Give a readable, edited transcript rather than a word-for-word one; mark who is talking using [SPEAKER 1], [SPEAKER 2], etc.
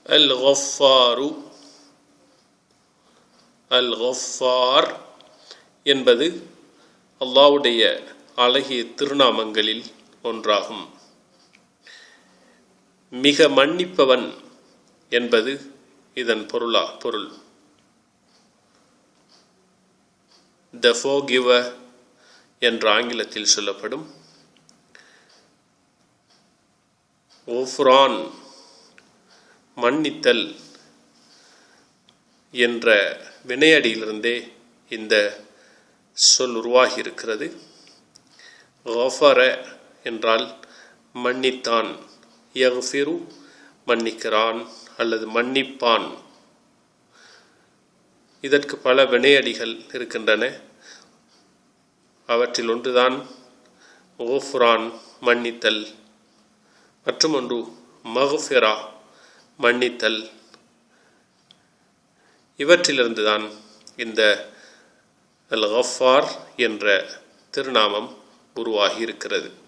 [SPEAKER 1] அல்-கஃபாரு, அல்-கஃபார் என்பது அல்லாஹ்வுடைய அழகிய திருநாமங்களில் ஒன்றாகும். மிக மன்னிப்பவன் என்பது இதன் பொருள். The forgiver என்ற ஆங்கிலத்தில் சொல்லப்படும். ஓஃப்ரான் மன்னித்தல் என்ற வினையடியிலிருந்தே இந்த சொல் உருவாகி இருக்கிறது. கஃபர என்றால் மன்னித்தான், யக்ஃபிரு மன்னிக்கிறான் அல்லது மன்னிப்பான். இதற்கு பல வினையடிகள் இருக்கின்றன. அவற்றில் ஒன்றுதான் ஓஃப்ரான் மன்னித்தல், மற்றும் ஒன்று மஃபிரா மன்னித்தல். இவற்றிலிருந்துதான் இந்த அல்-கஃபார் என்ற திருநாமம் உருவாகி இருக்கிறது.